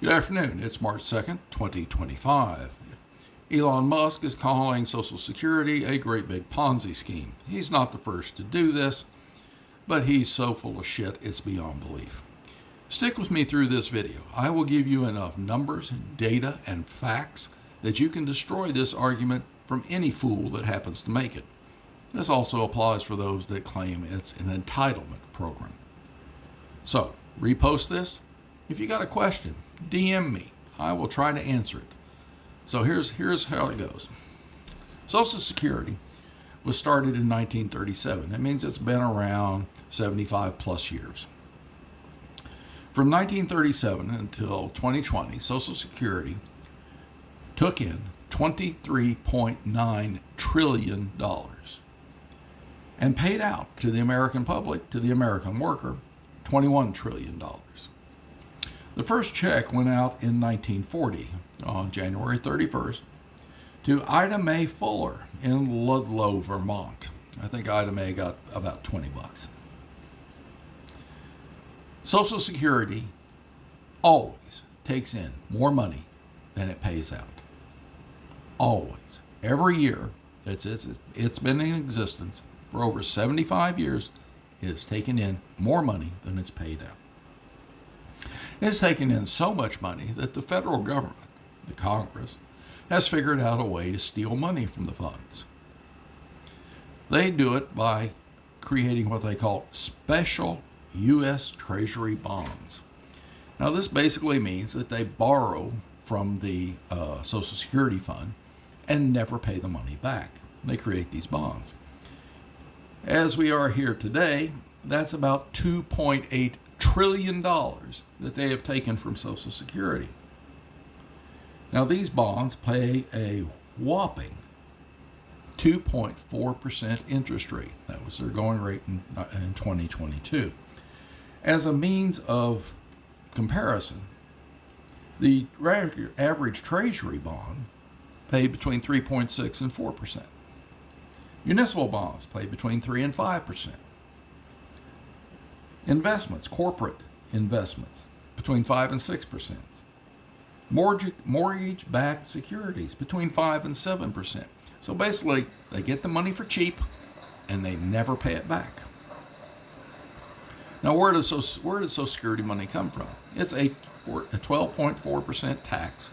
Good afternoon. It's March 2nd, 2025. Elon Musk is calling Social Security a great big Ponzi scheme. He's not the first to do this, but he's so full of shit it's beyond belief. Stick with me through this video. I will give you enough numbers, data, and facts that you can destroy this argument from any fool that happens to make it. This also applies for those that claim it's an entitlement program. So, repost this. If you got a question, DM me. I will try to answer it. So here's how it goes. Social Security was started in 1937. That means it's been around 75 plus years. From 1937 until 2020, Social Security took in $23.9 trillion and paid out to the American public, to the American worker, $21 trillion. The first check went out in 1940 on January 31st to Ida Mae Fuller in Ludlow, Vermont. I think Ida Mae got about 20 bucks. Social Security always takes in more money than it pays out. Always. Every year it's been in existence for over 75 years, it has taken in more money than it's paid out. It's taken in so much money that the federal government, the Congress, has figured out a way to steal money from the funds. They do it by creating what they call special U.S. Treasury bonds. Now, this basically means that they borrow from the Social Security fund and never pay the money back. They create these bonds. As we are here today, that's about $2.8 trillion that they have taken from Social Security. Now, these bonds pay a whopping 2.4% interest rate. That was their going rate in 2022. As a means of comparison, the average Treasury bond paid between 3.6 and 4%. Municipal bonds pay between 3 and 5%. Investments, corporate investments, between 5 and 6%. Mortgage-backed securities, between 5 and 7%. So basically, they get the money for cheap, and they never pay it back. Now, where does Social Security money come from? It's a 12.4% tax,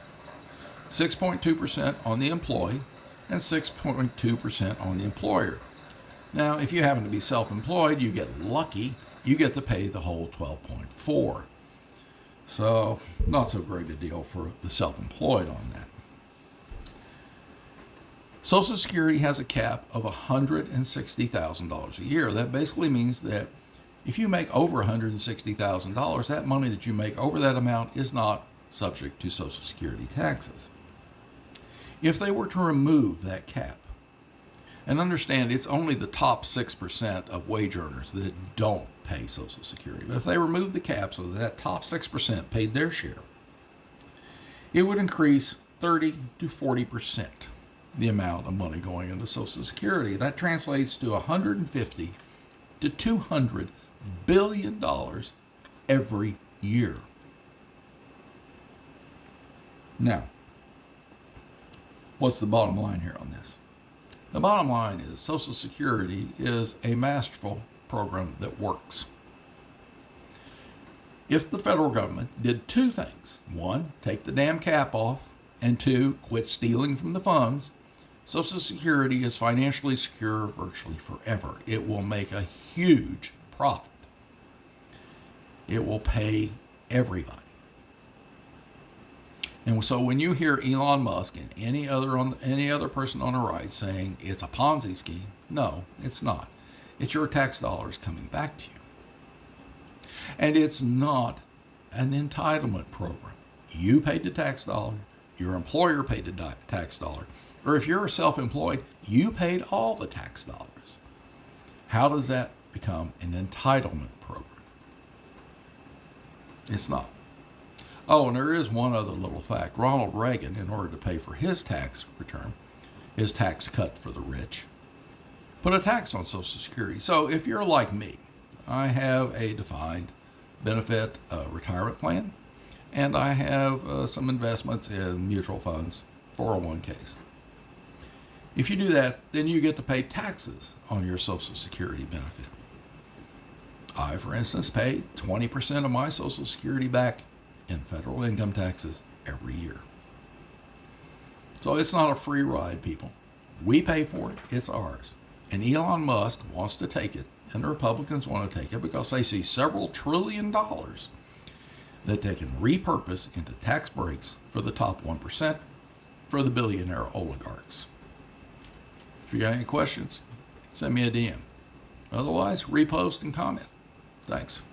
6.2% on the employee, and 6.2% on the employer. Now, if you happen to be self-employed, you get lucky. You get to pay the whole 12.4. So, not so great a deal for the self-employed on that. Social Security has a cap of $160,000 a year. That basically means that if you make over $160,000, that money that you make over that amount is not subject to Social Security taxes. If they were to remove that cap, and understand it's only the top 6% of wage earners that don't pay Social Security. But if they remove the cap so that top 6% paid their share, it would increase 30 to 40% the amount of money going into Social Security. That translates to $150 to $200 billion every year. Now, what's the bottom line here on this? The bottom line is Social Security is a masterful program that works. If the federal government did two things, one, take the damn cap off, and two, quit stealing from the funds, Social Security is financially secure virtually forever. It will make a huge profit. It will pay everybody. And so when you hear Elon Musk and any other person on the right saying it's a Ponzi scheme, no, it's not. It's your tax dollars coming back to you. And it's not an entitlement program. You paid the tax dollar, your employer paid the tax dollar, or if you're self-employed, you paid all the tax dollars. How does that become an entitlement program? It's not. Oh, and there is one other little fact. Ronald Reagan, in order to pay for his tax return, his tax cut for the rich, put a tax on Social Security. So if you're like me, I have a defined benefit retirement plan. and I have some investments in mutual funds, 401ks. If you do that, then you get to pay taxes on your Social Security benefit. I, for instance, pay 20% of my Social Security back in federal income taxes every year. So it's not a free ride, people. We pay for it, it's ours. And Elon Musk wants to take it, and the Republicans want to take it because they see several $1 trillion that they can repurpose into tax breaks for the top 1%, for the billionaire oligarchs. If you got any questions, send me a DM. Otherwise, repost and comment. Thanks.